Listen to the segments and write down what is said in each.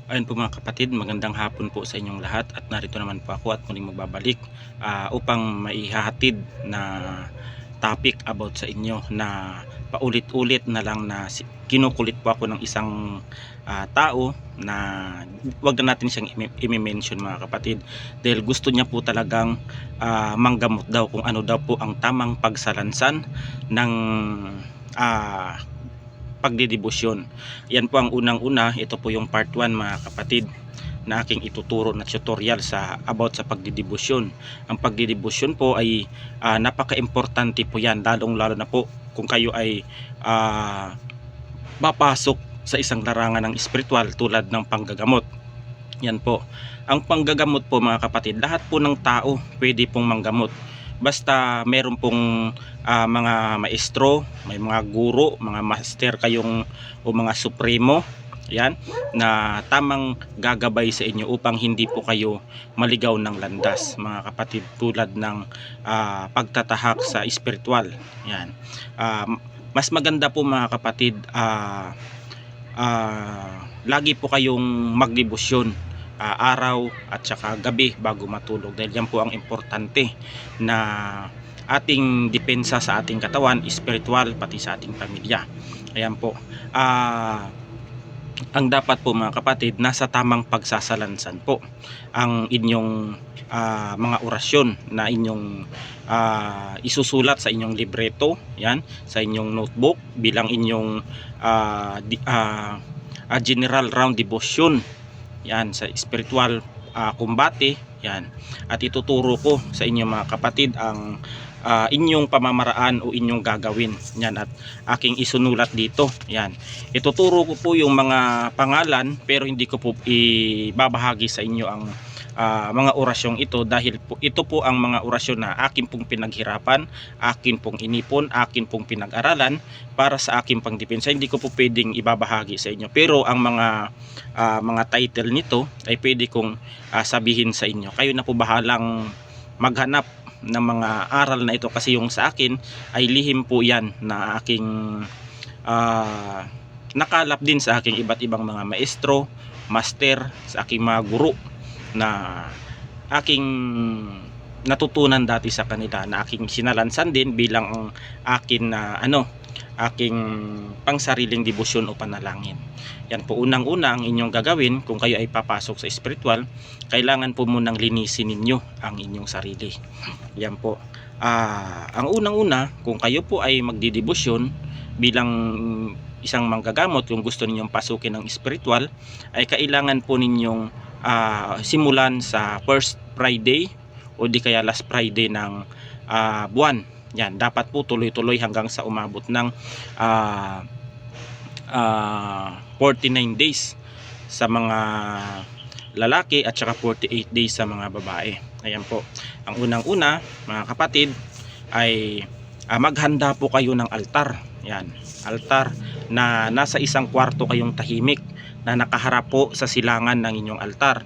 Ayun po mga kapatid, magandang hapon po sa inyong lahat at narito naman po ako at muling magbabalik upang maihahatid na topic about sa inyo na paulit-ulit na lang na kinukulit po ako ng isang tao na wag na natin siyang i-mention mga kapatid, dahil gusto niya po talagang manggamot daw kung ano daw po ang tamang pagsalansan ng pagdidibusyon. Yan po ang unang-una. Ito po yung part 1 mga kapatid na aking ituturo na tutorial about sa pagdidibusyon. Ang pagdidibusyon po ay napaka-importante po yan, lalong-lalo na po kung kayo ay papasok sa isang larangan ng espiritual tulad ng panggagamot. Yan po. Ang panggagamot po mga kapatid, lahat po ng tao pwede pong manggamot. Basta meron pong mga maestro, may mga guro, mga master kayong o mga supremo, yan, na tamang gagabay sa inyo upang hindi po kayo maligaw ng landas mga kapatid, tulad ng pagtatahak sa espiritual. Yan. Mas maganda po mga kapatid, lagi po kayong magdebosyon araw at saka gabi bago matulog, dahil yan po ang importante na ating depensa sa ating katawan, espiritual, pati sa ating pamilya. Ayan po, ang dapat po mga kapatid, nasa tamang pagsasalansan po ang inyong mga orasyon na inyong isusulat sa inyong libreto, yan, sa inyong notebook bilang inyong general round devotion, yan, sa spiritual kumbate, yan. At ituturo ko sa inyo mga kapatid ang inyong pamamaraan o inyong gagawin, yan, at aking isunulat dito, yan. Ituturo ko po yung mga pangalan, pero hindi ko po ibabahagi sa inyo ang mga orasyong ito, dahil po ito po ang mga orasyon na akin pong pinaghirapan, akin pong inipon, akin pong pinag-aralan para sa aking pangdepensa. Hindi ko po pwedeng ibabahagi sa inyo, pero ang mga title nito ay pwede kong sabihin sa inyo. Kayo na po bahalang maghanap ng mga aral na ito, kasi yung sa akin ay lihim po yan na aking nakalap din sa aking iba't ibang mga maestro, master, sa aking mga guro na aking natutunan dati sa kanila, na aking sinalansan din bilang akin na aking pangsariling debosyon o panalangin. Yan po, unang-una ang inyong gagawin kung kayo ay papasok sa spiritual, kailangan po munang linisin ninyo ang inyong sarili. Yan po, ang unang-una, kung kayo po ay magdidebosyon bilang isang manggagamot, kung gusto ninyong pasukin ng spiritual, ay kailangan po ninyong simulan sa first Friday o di kaya last Friday ng buwan. Yan, dapat po tuloy-tuloy hanggang sa umabot ng 49 days sa mga lalaki at saka 48 days sa mga babae. Ayan po. Ang unang-una mga kapatid ay maghanda po kayo ng altar. Yan, altar na nasa isang kwarto kayong tahimik na nakaharap po sa silangan ng inyong altar.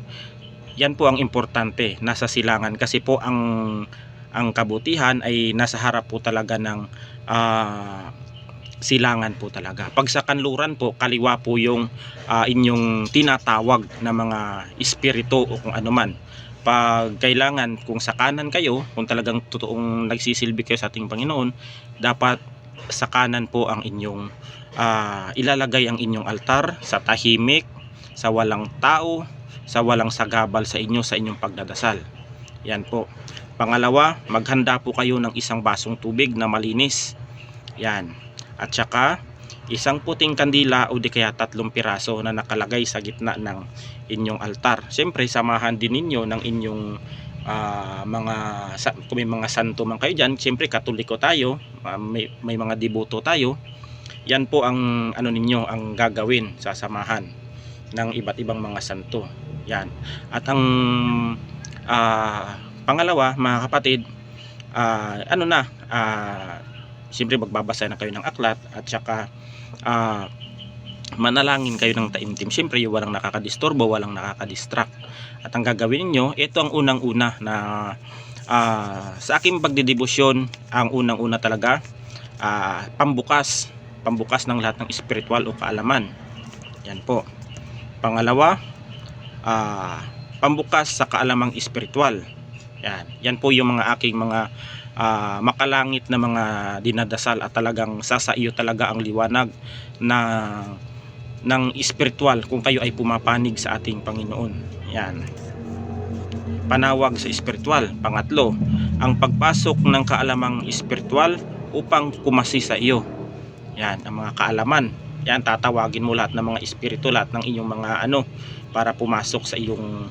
Yan po ang importante, nasa silangan, kasi po ang kabutihan ay nasa harap po talaga ng silangan po talaga. Pag sa kanluran po, kaliwa po yung inyong tinatawag na mga espiritu o kung ano man. Pag kailangan, kung sa kanan kayo, kung talagang totoong nagsisilbi kayo sa ating Panginoon, dapat sa kanan po ang inyong ilalagay ang inyong altar, sa tahimik, sa walang tao, sa walang sagabal sa inyo, sa inyong pagdadasal. Yan po. Pangalawa, maghanda po kayo ng isang basong tubig na malinis. Yan. At saka isang puting kandila o di kaya 3 piraso na nakalagay sa gitna ng inyong altar. Siyempre, samahan din ninyo ng inyong kung may mga santo man kayo dyan. Siyempre, Katoliko tayo, may mga deboto tayo. Yan po ang ninyo, ang gagawin, sasamahan ng iba't ibang mga santo. Yan. At ang pangalawa mga kapatid, siyempre magbabasa na kayo ng aklat at saka manalangin kayo ng taimtim. Siyempre yung walang nakakadisturbo, walang nakakadistract. At ang gagawin niyo, ito ang unang-una na sa aking pagdidebosyon, ang unang-una talaga pambukas ng lahat ng spiritual o kaalaman. Yan po. Pangalawa, pambukas sa kaalamang espiritual. Yan po yung mga aking mga makalangit na mga dinadasal, at talagang sasaiyo talaga ang liwanag ng espiritual kung kayo ay pumapanig sa ating Panginoon. Yan, panawag sa espiritual. Pangatlo, ang pagpasok ng kaalamang espiritual upang kumasi sa iyo. Yan, ang mga kaalaman. Yan, tatawagin mo lahat ng mga espiritu, lahat ng inyong mga para pumasok sa iyong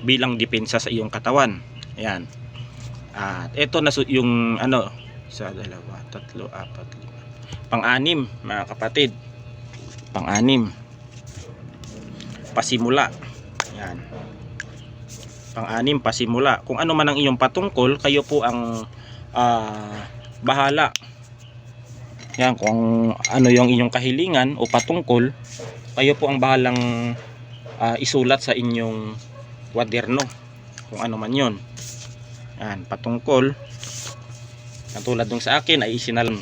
bilang depensa sa iyong katawan. Yan. At ito na yung 1, 2, 3, 4, 5. Pang-anim, mga kapatid. Pang-anim, pasimula. Yan. Pang-anim, pasimula. Kung ano man ang iyong patungkol, kayo po ang bahala. Yan, kung ano yung inyong kahilingan o patungkol, kayo po ang bahalang isulat sa inyong kwaderno kung ano man yon. Yan, patungkol. Katulad nung sa akin ay isinalang.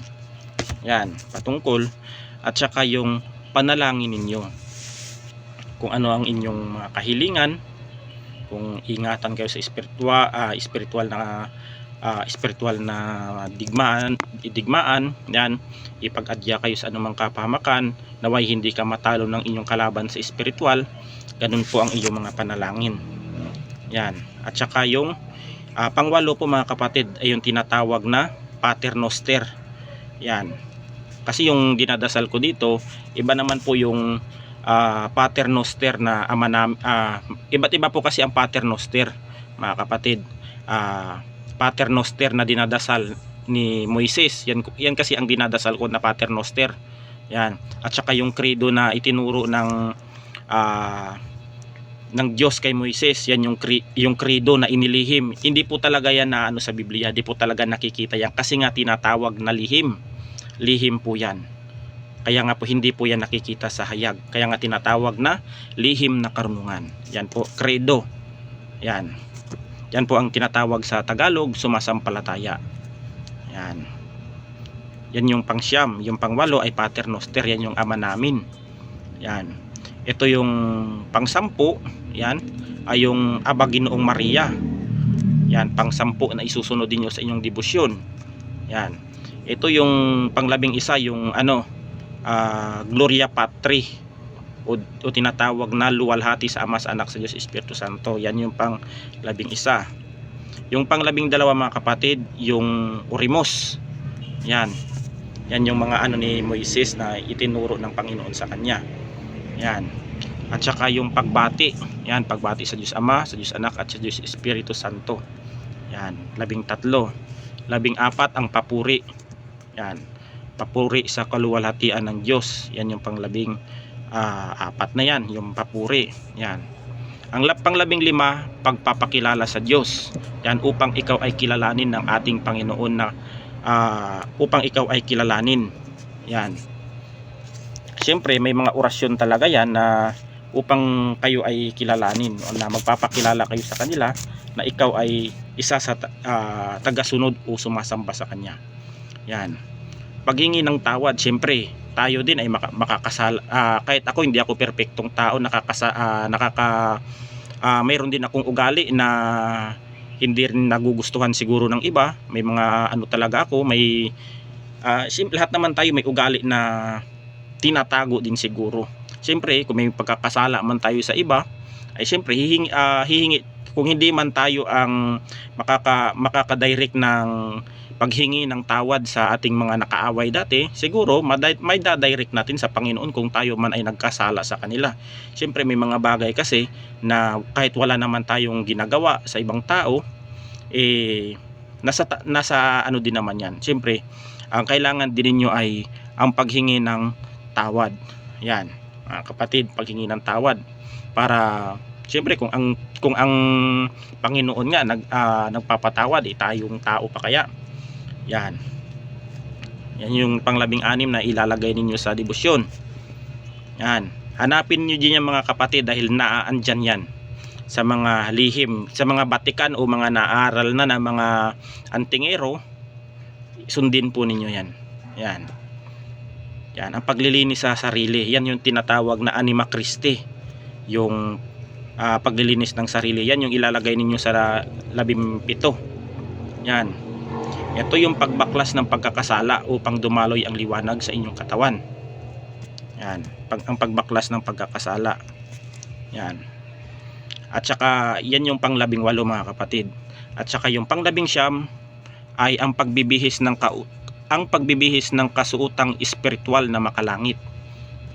Yan, patungkol. At saka yung panalangin ninyo. Kung ano ang inyong mga kahilingan, kung ingatan kayo sa spiritual na digmaan, yan, ipag-adya kayo sa anumang kapahamakan, naway hindi ka matalo ng inyong kalaban sa spiritual. Ganun po ang iyong mga panalangin. Yan, at saka yung pang-8 po, mga kapatid, ay yung tinatawag na Paternoster. Yan, kasi yung dinadasal ko dito, iba naman po yung Paternoster na ama namin. Iba't iba po kasi ang Paternoster, mga kapatid. Paternoster na dinadasal ni Moises, yan kasi ang dinadasal ko na Paternoster. Yan, at saka yung credo na itinuro ng Diyos kay Moises, yan yung credo na inilihim. Hindi po talaga yan na sa Biblia, hindi po talaga nakikita yan, kasi nga tinatawag na lihim po yan. Kaya nga po hindi po yan nakikita sa hayag, kaya nga tinatawag na lihim na karunungan. Yan po, credo. Yan po ang tinatawag sa Tagalog, sumasampalataya. Yan yung pang-9. Yung pang-8 ay Paternoster, yan yung ama namin. Yan, ito yung pang-10. Yan ay yung Aba Ginoong Maria. Yan, pang-10 na isusunod niyo sa inyong debosyon. Yan, ito yung pang-11, yung Gloria Patri, o tinatawag na luwalhati sa Ama, sa Anak, sa Diyos Espiritu Santo. Yan yung pang-11. Yung pang-12, mga kapatid, yung Orimos. Yan yung mga ni Moises na itinuro ng Panginoon sa kanya. Yan, at saka yung pagbati. Yan, pagbati sa Diyos Ama, sa Diyos Anak, at sa Diyos Espiritu Santo. Yan, 13. 14, ang papuri. Yan, papuri sa kaluwalhatian ng Diyos. Yan yung pang-14 na yan, yung papuri. Yan, ang pang-15, pagpapakilala sa Diyos. Yan, upang ikaw ay kilalanin ng ating Panginoon na upang ikaw ay kilalanin. Yan, siyempre may mga orasyon talaga yan na upang kayo ay kilalanin, na magpapakilala kayo sa kanila na ikaw ay isa sa tagasunod o sumasamba sa kanya. Yan, paghingi ng tawad. Siyempre tayo din ay makakasala. Kahit ako, hindi ako perpektong tao, mayroon din akong ugali na hindi rin nagugustuhan siguro ng iba. May mga talaga ako, may lahat naman tayo may ugali na tinatago din siguro. Siyempre kung may pagkakasala man tayo sa iba, ay siyempre hihingi, kung hindi man tayo ang makaka-direct ng paghingi ng tawad sa ating mga nakaaway dati, siguro may dadirect natin sa Panginoon kung tayo man ay nagkasala sa kanila. Siyempre may mga bagay kasi na kahit wala naman tayong ginagawa sa ibang tao, nasa din naman yan. Siyempre ang kailangan din ninyo ay ang paghingi ng tawad. Yan, mga kapatid, paghingi ng tawad, para siyempre kung ang Panginoon nga nagpapatawad, tayong tao pa kaya. Yan yung pang-16 na ilalagay ninyo sa debosyon. Yan, hanapin niyo din yan, mga kapatid, dahil naaandyan yan sa mga lihim, sa mga batikan o mga naaral na mga antingero. Sundin po ninyo yan. Yan ang paglilinis sa sarili. Yan yung tinatawag na Anima Christi. yung paglilinis ng sarili. Yan yung ilalagay ninyo sa 17. Yan. Ito yung pagbaklas ng pagkakasala upang dumaloy ang liwanag sa inyong katawan. Yan. Ang pagbaklas ng pagkakasala. Yan. At saka yan yung pang-18 mga kapatid. At saka yung pang-19 ay ang pagbibihis ng kasuotang espiritual na makalangit.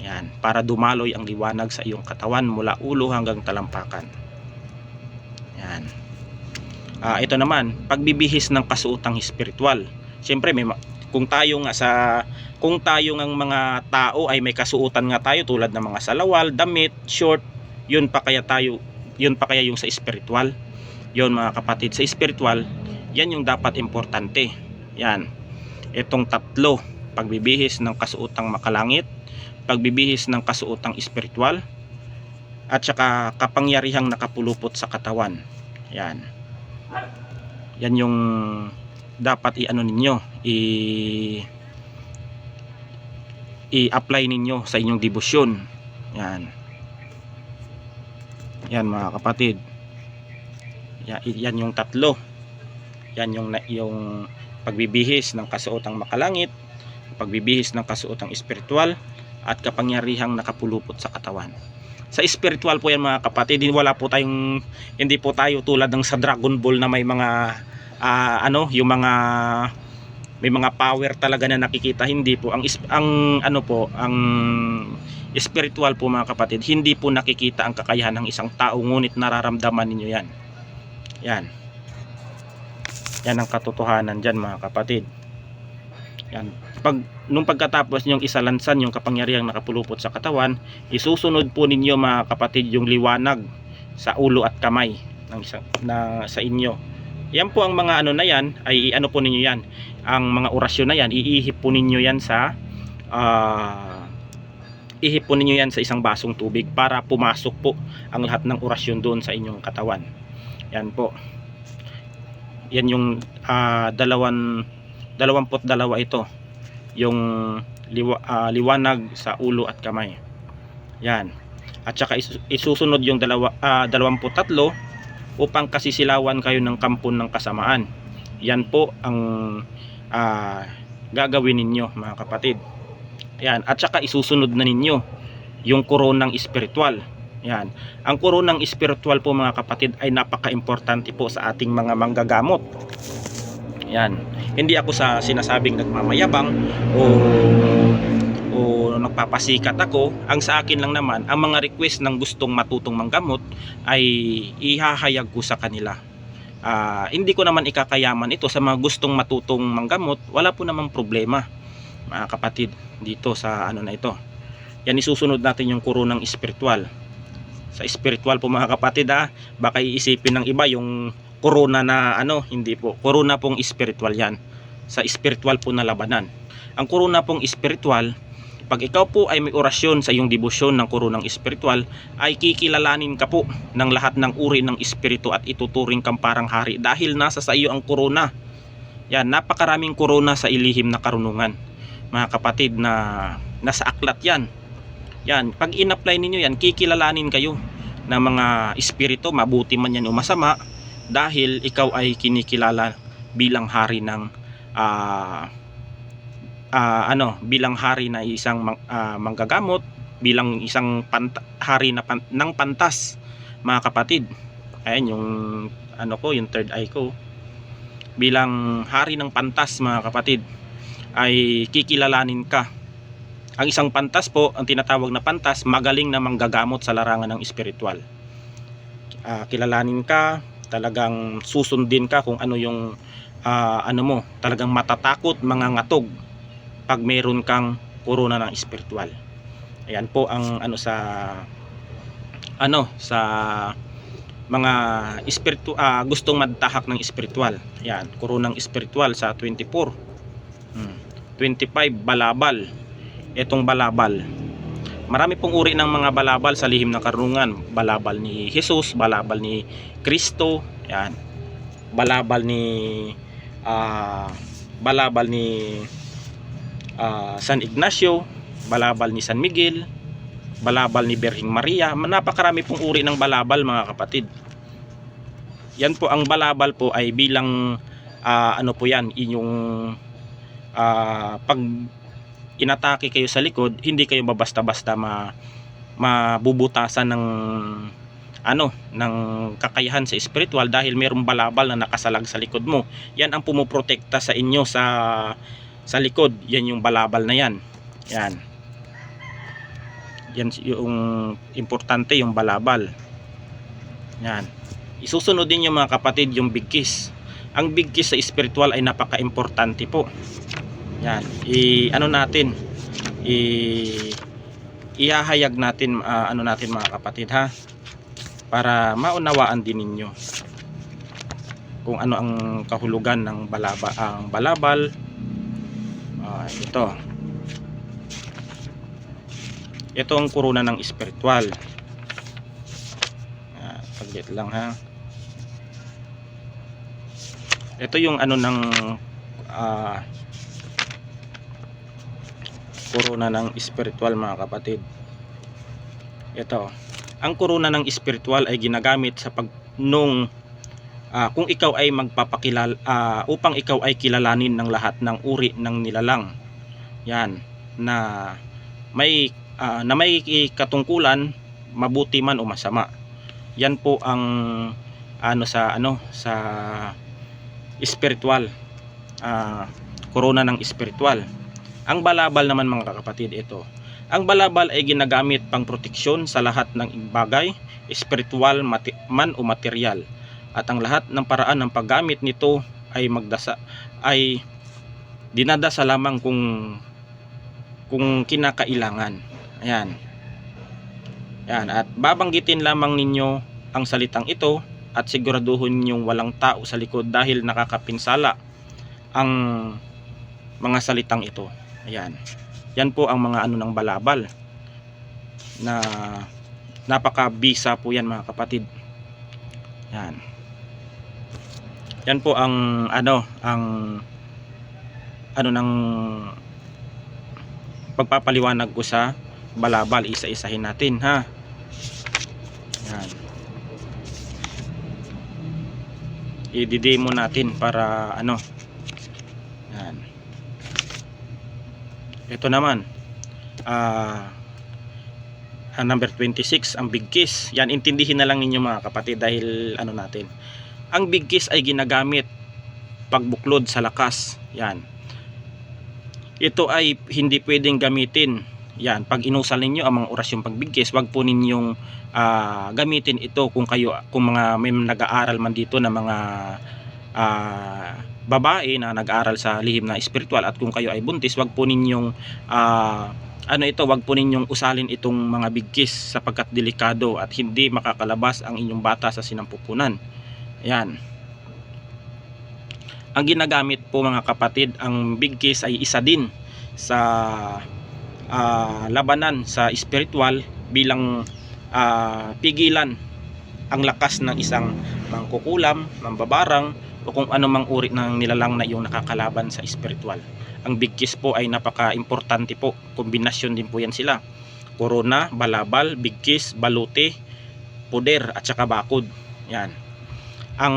Yan, para dumaloy ang liwanag sa iyong katawan mula ulo hanggang talampakan. Yan. Ito naman, pagbibihis ng kasuotang espiritual. Siyempre kung tayo ng mga tao ay may kasuotan nga tayo tulad ng mga salawal, damit, short, yun pa kaya yung sa espiritual. Yun mga kapatid, sa espiritual, yan yung dapat importante. Yan. Itong 3, pagbibihis ng kasuotang makalangit, pagbibihis ng kasuotang espiritual, at saka kapangyarihang nakapulupot sa katawan. Yan. Yan yung dapat i-apply ninyo sa inyong debosyon. Yan. Yan mga kapatid. Yan yung 3. Yan yung pagbibihis ng kasuotang makalangit, pagbibihis ng kasuotang espiritual, at kapangyarihang nakapulupot sa katawan. Sa spiritual po yan mga kapatid, hindi po tayo tulad ng sa Dragon Ball na may mga may mga power talaga na nakikita. Hindi po ang spiritual po mga kapatid, hindi po nakikita ang kakayahan ng isang tao, ngunit nararamdaman ninyo yan. Yan ang katotohanan dyan mga kapatid. Yan. Nung pagkatapos ninyong isalansan yung kapangyarihang nakapulupot sa katawan, isusunod po ninyo mga kapatid yung liwanag sa ulo at kamay sa inyo. Yan po ang mga na yan, ay po ninyo yan. Ang mga orasyon na yan, iihip po ninyo yan sa isang basong tubig para pumasok po ang lahat ng orasyon doon sa inyong katawan. Yan po. Yan yung 22 ito, yung liwanag sa ulo at kamay. Yan. At saka isusunod yung 23 upang kasisilawan kayo ng kampon ng kasamaan. Yan po ang gagawin ninyo mga kapatid. Yan. At saka isusunod na ninyo yung koronang espiritual. Yan. Ang koronang espiritual po mga kapatid ay napaka-importante po sa ating mga manggagamot. Yan. Hindi ako sinasabing nagmamayabang o nagpapasikat ako. Ang sa akin lang naman, ang mga request ng gustong matutong manggamot ay ihahayag ko sa kanila. Hindi ko naman ikakayaman ito sa mga gustong matutong manggamot. Wala po namang problema mga kapatid dito sa na ito. Yan, isusunod natin yung koronang espiritual. Sa spiritual po mga kapatid, baka iisipin ng iba yung corona na hindi po. Corona pong spiritual yan. Sa spiritual po na labanan. Ang corona pong spiritual, pag ikaw po ay may orasyon sa iyong debosyon ng koronang spiritual, ay kikilalanin ka po ng lahat ng uri ng espiritu at ituturing kang parang hari dahil nasa sa iyo ang corona. Yan, napakaraming corona sa ilihim na karunungan mga kapatid na nasa aklat yan. Yan, pag in-apply ninyo yan, kikilalanin kayo ng mga espiritu, mabuti man yan o masama, dahil ikaw ay kinikilala bilang hari ng bilang hari na isang manggagamot, bilang isang hari ng pantas mga kapatid. Ayan yung yung third eye ko. Bilang hari ng pantas mga kapatid, ay kikilalanin ka. Ang isang pantas po, ang tinatawag na pantas, magaling na manggagamot sa larangan ng espiritual. Kilalanin ka, talagang susundin ka kung ano yung talagang matatakot, mga ngatog pag meron kang korona ng espiritual. Ayan po ang sa mga gustong magtahak ng espiritual. Ayan, koronang espiritual sa 24. 25 balabal. Itong balabal, marami pong uri ng mga balabal sa lihim ng karunungan. Balabal ni Jesus, balabal ni Kristo, yan. Balabal ni San Ignacio, balabal ni San Miguel, balabal ni Birhing Maria. Napakarami pong uri ng balabal mga kapatid. Yan po, ang balabal po ay bilang ano po yan, inyong pag inatake kayo sa likod, hindi kayo basta-basta mabubutasan ng ng kakayahan sa spiritual dahil mayroong balabal na nakasalag sa likod mo. Yan ang pumuprotekta sa inyo sa likod. Yan yung balabal na yan. Yan yung importante, yung balabal. Yan. Isusunod din yung mga kapatid, yung big kiss. Ang big kiss sa spiritual ay napaka-importante po. Yan. Ihahayag natin natin mga kapatid, ha, para maunawaan din ninyo kung ano ang kahulugan ng balabal. Ito ang korona ng spiritual. Paglit lang, ha. Ito yung ng korona ng spiritual mga kapatid. Ito, ang korona ng spiritual ay ginagamit sa kung ikaw ay magpapakilala, upang ikaw ay kilalanin ng lahat ng uri ng nilalang. Yan, na may katungkulan, mabuti man o masama. Yan po ang sa spiritual, korona ng spiritual. Ang balabal naman mga kapatid, ito. Ang balabal ay ginagamit pang proteksyon sa lahat ng bagay, spiritual man o material. At ang lahat ng paraan ng paggamit nito ay dinadasa lamang kung kinakailangan. Ayan. Yan, at babanggitin lamang ninyo ang salitang ito at siguraduhin ninyong walang tao sa likod dahil nakakapinsala ang mga salitang ito. Ayan. Yan po ang mga ng balabal na napakabisa po yan mga kapatid. Yan. Yan po ang ng pagpapaliwanag ko sa balabal. Isa-isahin natin, ha. Yan. I-demo natin para Yan. Ito naman, number 26, ang big kiss. Yan, intindihin na lang ninyo mga kapatid dahil natin. Ang big kiss ay ginagamit pagbuklod sa lakas. Yan. Ito ay hindi pwedeng gamitin. Yan, pag inusal ninyo ang mga orasyong pag-big kiss, wag po ninyong gamitin ito kung may nag-aaral man dito na mga babae na nag-aaral sa lihim na spiritual, at kung kayo ay buntis, wag po ninyong wag po ninyong usalin itong mga big kiss sapagkat delikado at hindi makakalabas ang inyong bata sa sinampupunan. Ayan. Ang ginagamit po mga kapatid, ang big kiss ay isa din sa labanan sa spiritual bilang pigilan ang lakas ng isang mangkukulam, mambabarang, o kung anumang uri ng nilalang na yung nakakalaban sa spiritual. Ang big kiss po ay napaka-importante po. Kombinasyon din po yan sila. Korona, balabal, big kiss, baluti, puder, at saka bakod. Yan. Ang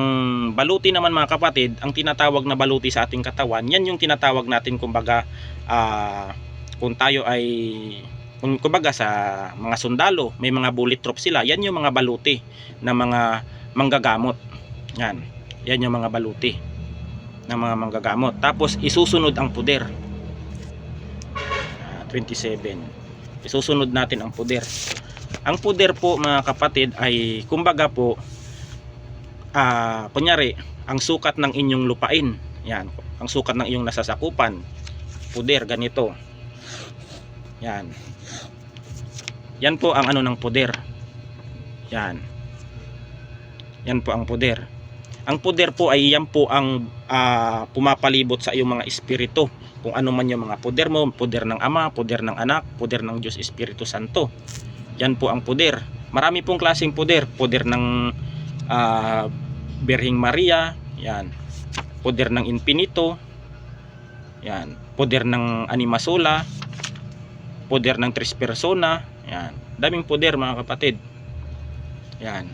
baluti naman mga kapatid, ang tinatawag na baluti sa ating katawan, yan yung tinatawag natin kumbaga kung tayo ay kumbaga sa mga sundalo, may mga bullet troops sila, yan yung mga baluti na mga manggagamot. Yan. Yan yung mga baluti ng mga manggagamot. Tapos isusunod ang puder. 27. Isusunod natin ang puder. Ang puder po mga kapatid ay kumbaga po kunyari ang sukat ng inyong lupain. Yan, ang sukat ng inyong nasasakupan. Puder ganito. Yan. Yan po ang ng puder. Yan. Yan po ang puder. Ang puder po ay yan po ang pumapalibot sa iyong mga espiritu. Kung ano man yung mga puder mo, puder ng Ama, puder ng Anak, puder ng Diyos Espiritu Santo. Yan po ang puder. Marami pong klaseng puder. Puder ng Birhing Maria, yan. Puder ng Infinito, yan. Puder ng Animasula, poder ng tres persona. Yan, daming poder mga kapatid. Yan.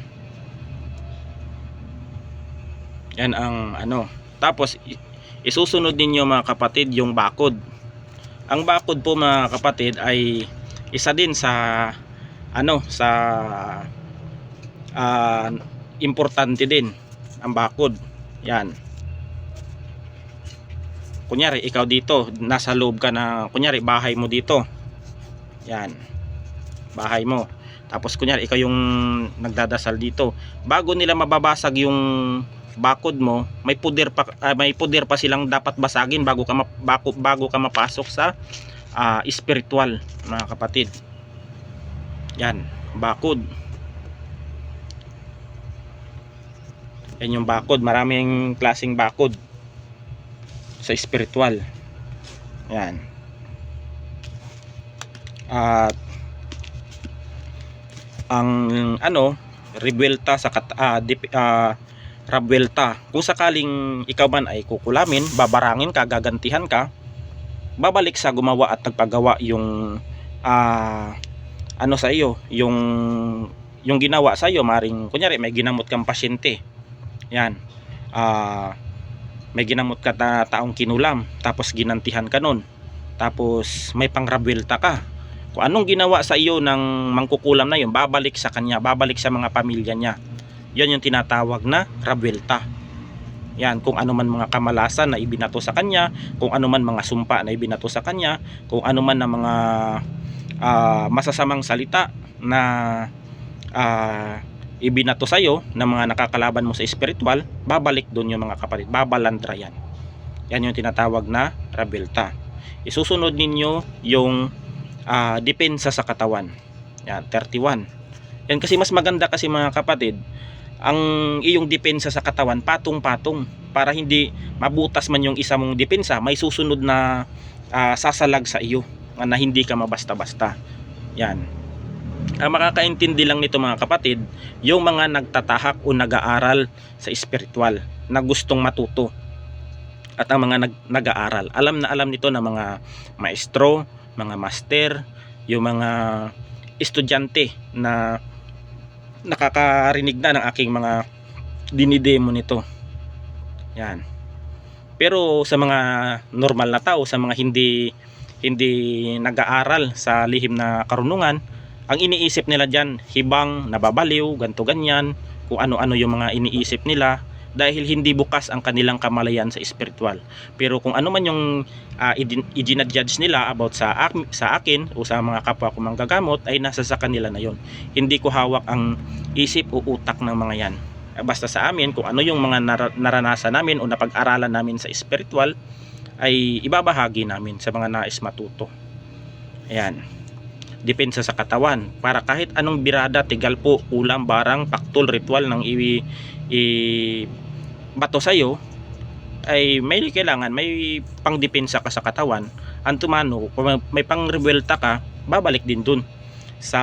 Yan ang ano. Tapos isusunod ninyo mga kapatid yung bakod. Ang bakod po mga kapatid ay isa din sa ano, sa importante din ang bakod. Yan. Kunyari ikaw dito, nasa loob ka na, kunyari bahay mo dito. Yan. Bahay mo. Tapos kunyari ikaw yung nagdadasal dito. Bago nila mababasag yung bakod mo, may puder pa silang dapat basagin bago ka mapasok sa spiritual mga kapatid. Yan, bakod. Yan yung bakod, maraming klaseng bakod sa spiritual. Yan. At ang ano, rebuelta sa rabuelta. Kung sakaling ikaw man ay kukulamin, babarangin ka, gagantihan ka, babalik sa gumawa at nagpagawa yung ano sa iyo, yung ginawa sa iyo. Maring kunyari may ginamot kang pasyente. Yan. May ginamot ka na taong kinulam, tapos ginantihan ka nun. Tapos may pangrabuelta ka. Kung anong ginawa sa iyo ng mangkukulam na yun, babalik sa kanya, babalik sa mga pamilya niya. Yan yung tinatawag na rabuelta. Yan, kung ano man mga kamalasan na ibinato sa kanya, kung ano man mga sumpa na ibinato sa kanya, kung ano man na mga masasamang salita na ibinato sa iyo ng mga nakakalaban mo sa spiritual, babalik doon yung mga kapatid, babalandra yan. Yan yung tinatawag na rabuelta. Isusunod ninyo yung depensa sa katawan. Yan, 31. Yan kasi mas maganda kasi mga kapatid, ang iyong depensa sa katawan patong-patong para hindi mabutas man yung isa mong depensa, may susunod na sasalag sa iyo na hindi ka mabasta-basta. Yan. Ang makakaintindi lang nito mga kapatid, yung mga nagtatahak o nag-aaral sa spiritual na gustong matuto. At ang mga nag-aaral, alam na alam nito na mga maestro, mga master, yung mga estudyante na nakakarinig na ng aking mga dinidemo nito. Yan. Pero sa mga normal na tao, sa mga hindi nag-aaral sa lihim na karunungan, ang iniisip nila dyan, hibang, nababaliw, ganto ganyan, kung ano-ano yung mga iniisip nila dahil hindi bukas ang kanilang kamalayan sa spiritual. Pero kung ano man yung i-judge nila about sa akin o sa mga kapwa ko manggagamot, ay nasa sa kanila na yon. Hindi ko hawak ang isip o utak ng mga yan. Basta sa amin, kung ano yung mga naranasan namin o napag-aralan namin sa spiritual, ay ibabahagi namin sa mga nais matuto. Ayan. Depensa sa katawan, para kahit anong birada, tigal po, ulam, barang, paktol, ritual ng bato sa'yo, ay may kailangan, may pangdepensa ka sa katawan. Antumano, kung may pangrebuelta ka, babalik din dun sa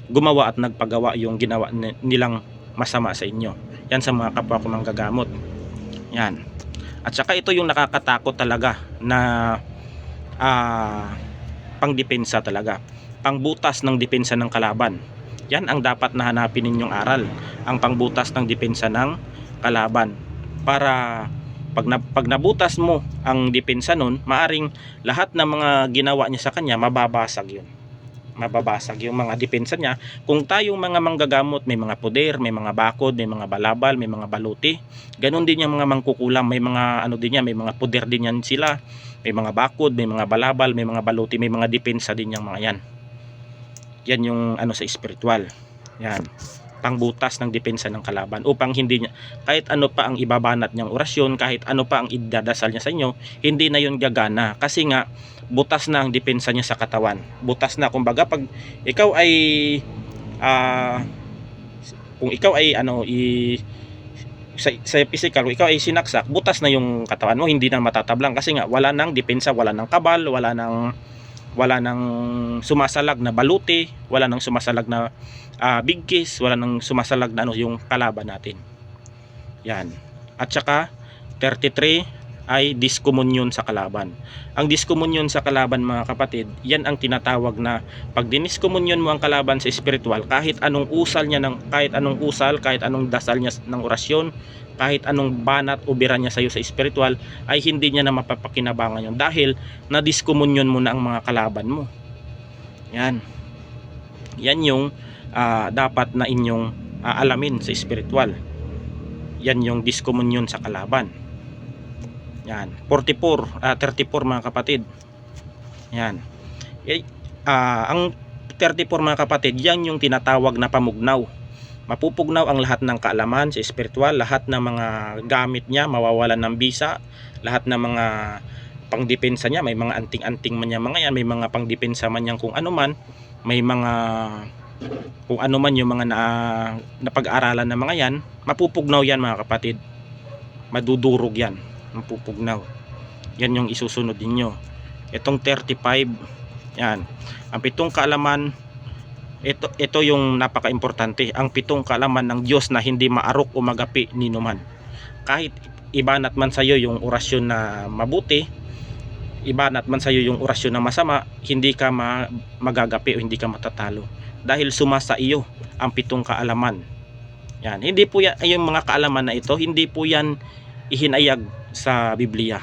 gumawa at nagpagawa yung ginawa nilang masama sa inyo. Yan sa mga kapwa ko manggagamot. Yan. At saka ito yung nakakatakot talaga na pangdepensa talaga, pangbutas ng depensa ng kalaban. Yan ang dapat na hanapin ninyong aral, ang pangbutas ng depensa ng kalaban, para pag nabutas mo ang depensa nun, maaring lahat ng mga ginawa niya sa kanya mababasag yun, mababasag yung mga depensa niya. Kung tayong mga manggagamot may mga poder, may mga bakod, may mga balabal, may mga baluti, ganun din yung mga mangkukulam, may mga ano din yan, may mga poder din yan sila, may mga bakod, may mga balabal, may mga baluti, may mga depensa din yung mga yan. Yan yung ano sa spiritual. Yan, pangbutas ng depensa ng kalaban, upang hindi niya, kahit ano pa ang ibabanat niyang orasyon, kahit ano pa ang idadasal niya sa inyo, hindi na yun gagana, kasi nga butas na ang depensa niya sa katawan. Butas na, kumbaga pag ikaw ay kung ikaw ay sa physical, kung ikaw ay sinaksak, butas na yung katawan mo, hindi na matatablang, kasi nga wala nang depensa, wala nang kabal, wala nang sumasalag na baluti, wala nang sumasalag na bigkis, wala nang sumasalag na yung kalaban natin. Yan. At saka 33, ay diskomunyon sa kalaban. Ang diskomunyon sa kalaban, mga kapatid, yan ang tinatawag na pag diniskomunyon mo ang kalaban sa espiritual, kahit anong usal niya kahit anong dasal niya ng orasyon, kahit anong banat o bira niya sa iyo sa espiritual, ay hindi niya na mapapakinabangan yun dahil na diskomunyon mo na ang mga kalaban mo. Yan. Yan yung dapat na inyong alamin sa espiritual. Yan yung diskomunyon sa kalaban. Yan, 34 mga kapatid. Yan. Ang 34 mga kapatid, yan yung tinatawag na pamugnaw. Mapupugnaw ang lahat ng kaalaman sa espiritual, lahat ng mga gamit niya mawawalan ng bisa, lahat ng mga pangdepensa niya, may mga anting-anting man niya mga yan, may mga pangdepensa man yan kung ano man, may mga kung ano man yung mga napag-aralan ng mga yan, mapupugnaw yan mga kapatid. Madudurog yan, mapupugnaw. Yan yung isusunod ninyo. Itong 35, yan. Ang 7 kaalaman, ito yung napaka-importante. Ang 7 kaalaman ng Diyos na hindi maarok o magapi ni numan. Kahit ibanat man sa iyo yung orasyon na mabuti, ibanat man sa iyo yung orasyon na masama, hindi ka magagapi o hindi ka matatalo. Dahil sumasa iyo ang 7 kaalaman. Yan. Hindi po yan, yung mga kaalaman na ito, hindi po yan ihinayag sa Biblia.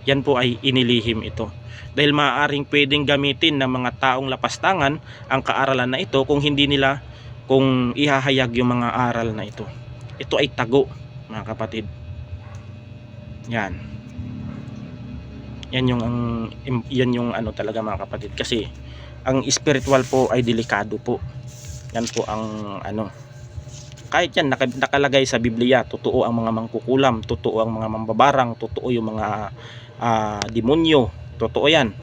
Yan po ay inilihim ito. Dahil maaaring pwedeng gamitin ng mga taong lapastangan ang kaaralan na ito kung ihahayag yung mga aral na ito. Ito ay tago, mga kapatid. Yan. Yan yung ano talaga, mga kapatid, kasi ang spiritual po ay delikado po. Yan po ang ano. Kahit yan nakalagay sa Biblia, totoo ang mga mangkukulam, totoo ang mga mambabarang, totoo yung mga demonyo, totoo yan.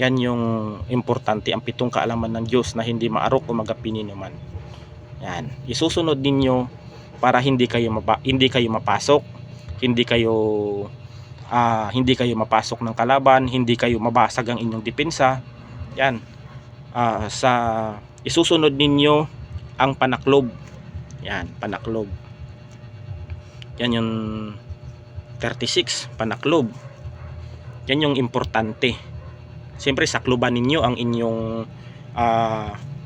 Yan yung importante, ang 7 kaalaman ng Diyos na hindi maarok o magapi ni numan. Yan, isusunod ninyo para hindi kayo mapasok, hindi kayo mapasok ng kalaban, hindi kayo mabasag ang inyong depensa. Yan, isusunod ninyo ang panaklob. Yan, panaklob. Yan yung 36, panaklob. Yan yung importante. Siyempre sakluban ninyo ang inyong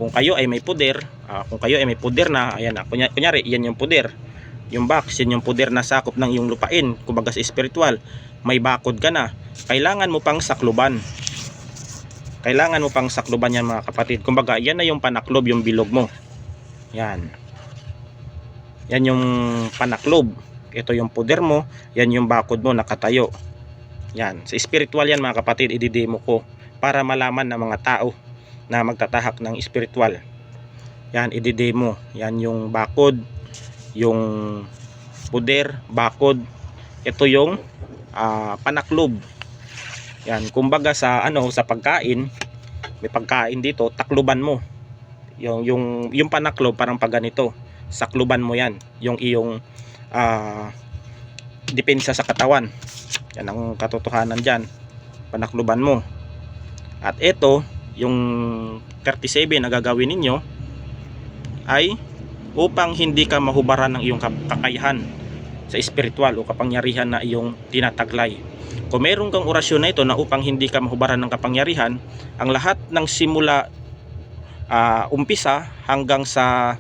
kung kayo ay may poder, na, ayan, kunyari yan yung poder, yung box, yan yung poder na sakop ng iyong lupain, kumbaga sa spiritual, may bakod ka na, kailangan mo pang sakluban. Kailangan mo pang sakluban yan, mga kapatid. Kumbaga yan na yung panaklob, yung bilog mo. Yan. Yan yung panaklob. Ito yung poder mo, yan yung bakod mo nakatayo. Yan, sa spiritual yan, mga kapatid, ididemo ko para malaman ng mga tao na magtatahak ng spiritual. Yan, ididemo. Yan yung bakod, yung poder, bakod. Ito yung panaklob. Yan, kumbaga sa pagkain, may pagkain dito, takluban mo. Yung panaklob parang pag ganito, sakluban mo yan, yung iyong depensa sa katawan. Yan ang katotohanan dyan, panakluban mo. At ito, yung 37 na gagawin ninyo ay upang hindi ka mahubaran ng iyong kakayahan sa spiritual o kapangyarihan na iyong tinataglay. Kung meron kang orasyon na ito na upang hindi ka mahubaran ng kapangyarihan, ang lahat ng simula umpisa hanggang sa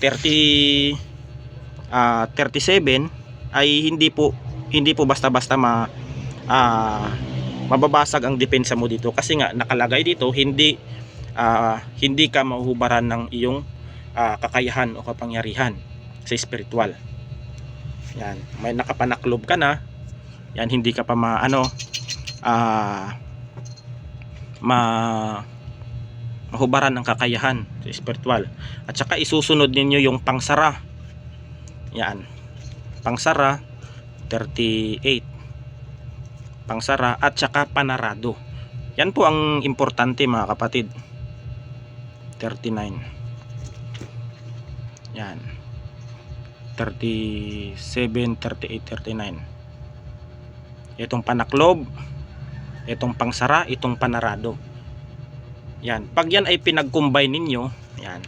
37 ay hindi po basta-basta mababasag ang depensa mo dito, kasi nga nakalagay dito hindi ka mahuhubaran ng iyong kakayahan o kapangyarihan sa spiritual. Yan, may nakapanaklob ka na. Yan, hindi ka pa mahubaran ng kakayahan sa spiritual. At saka isusunod ninyo yung pangsara. Yan, pangsara 38, pangsara at saka panarado. Yan po ang importante, mga kapatid. 39. Yan, 37, 38, 39. Itong panaklob, itong pangsara, itong panarado. Yan, pag yan ay pinag-combine ninyo, yan,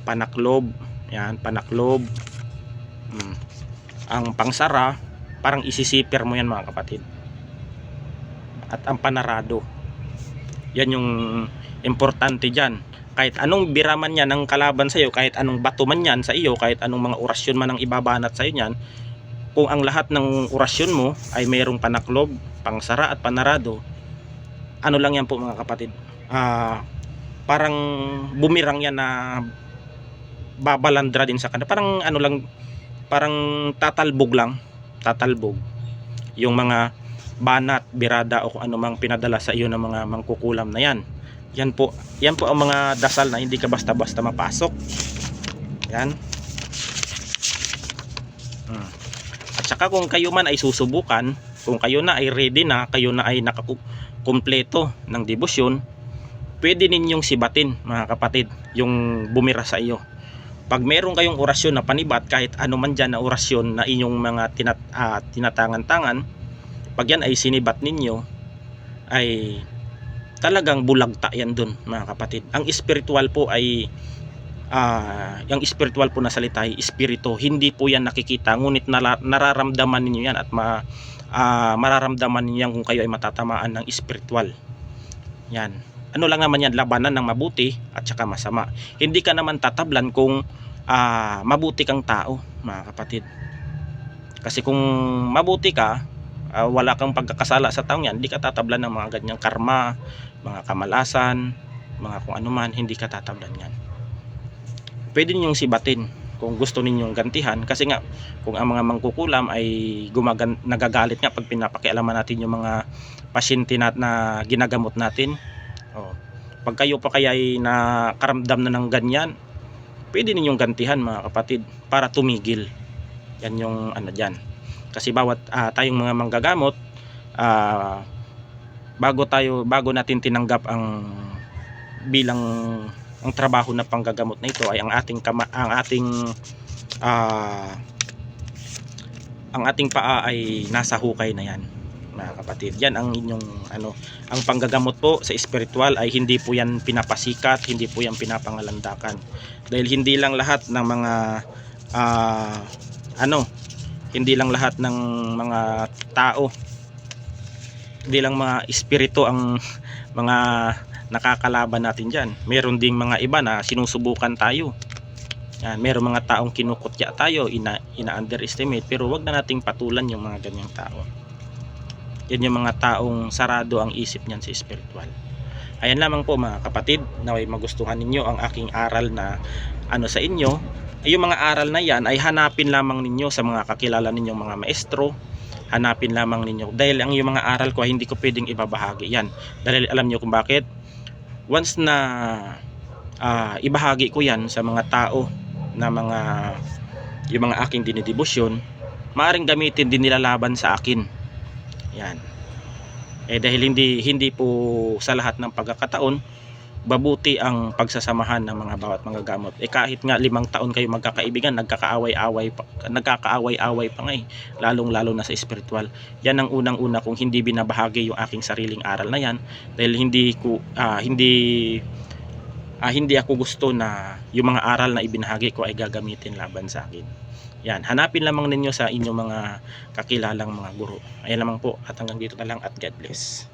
panaklob, yan, panaklob, ang pangsara, parang isisipir mo yan mga kapatid. At ang panarado, yan yung importante dyan. Kahit anong biraman yan ng kalaban sa iyo, kahit anong bato man yan sa iyo, kahit anong mga orasyon man ang ibabanat sa iyo yan, kung ang lahat ng orasyon mo ay mayroong panaklob, pangsara at panarado, ano lang yan po mga kapatid, parang bumirang yan na babalandra din sa kanila. Parang ano lang, parang tatalbog lang, tatalbog yung mga banat, birada o kung ano mang pinadala sa iyo ng mga mangkukulam na yan. Yan po ang mga dasal na hindi ka basta-basta mapasok. Yan. At saka kung kayo man ay susubukan, kung kayo na ay ready na, kayo na ay nakakumpleto ng debosyon, pwede ninyong sibatin mga kapatid yung bumira sa iyo. Pag meron kayong orasyon na panibat, kahit ano man dyan na orasyon na inyong mga tinatangan-tangan, pag yan ay sinibat ninyo, ay talagang bulagta yan dun mga kapatid. Ang spiritual po ay yung spiritual po na salita ay espiritu, hindi po yan nakikita, ngunit nararamdaman ninyo yan at mararamdaman niyo yan kung kayo ay matatamaan ng spiritual. Yan, ano lang naman yan, labanan ng mabuti at saka masama. Hindi ka naman tatablan kung mabuti kang tao mga kapatid, kasi kung mabuti ka, wala kang pagkakasala sa taong yan, hindi ka tatablan ng mga ganyang karma, mga kamalasan, mga kung ano man, hindi ka tatablan yan. Pwede ninyong sibatin kung gusto ninyong gantihan, kasi nga kung ang mga mangkukulam ay nagagalit nga pag pinapakialaman natin yung mga pasyente na ginagamot natin. Pag kayo pa kaya ay nakaramdam na ng ganyan, pwede ninyong gantihan mga kapatid para tumigil. Yan yung ano dyan. Kasi bawat tayong mga manggagamot, bago natin tinanggap ang bilang ang trabaho na panggagamot na ito ay ang ating paa ay nasa hukay na yan mga kapatid. Yan ang inyong ang panggagamot po sa spiritual ay hindi po yan pinapasikat, hindi po yan pinapangalandakan, dahil hindi lang lahat ng mga hindi lang lahat ng mga tao, hindi lang mga espiritu ang mga nakakalaban natin dyan. Meron ding mga iba na sinusubukan tayo. Yan, meron mga taong kinukutya tayo, ina-underestimate, pero wag na nating patulan yung mga ganyang tao. Yan yung mga taong sarado ang isip niyan sa spiritual. Ayan lamang po mga kapatid, naway magustuhan ninyo ang aking aral na sa inyo. Yung mga aral na yan ay hanapin lamang ninyo sa mga kakilala ninyong mga maestro. Hanapin lamang ninyo, dahil ang yung mga aral ko ay hindi ko pwedeng ibabahagi yan, dahil alam nyo kung bakit. Once na ibahagi ko yan sa mga tao na yung mga aking dinidebosyon, maaring gamitin din nila laban sa akin. Yan. Dahil hindi po sa lahat ng pagkakataon babuti ang pagsasamahan ng mga bawat mga gamot. Kahit nga 5 taon kayo magkakaibigan, nagkakaaway-away pa nga lalong-lalo na sa spiritual. Yan ang unang-una kung hindi binabahagi yung aking sariling aral na yan, dahil hindi ako gusto na yung mga aral na ibinahagi ko ay gagamitin laban sa akin. Yan, hanapin lamang ninyo sa inyong mga kakilalang mga guro. Ayan lamang po, at hanggang dito na lang, at God bless.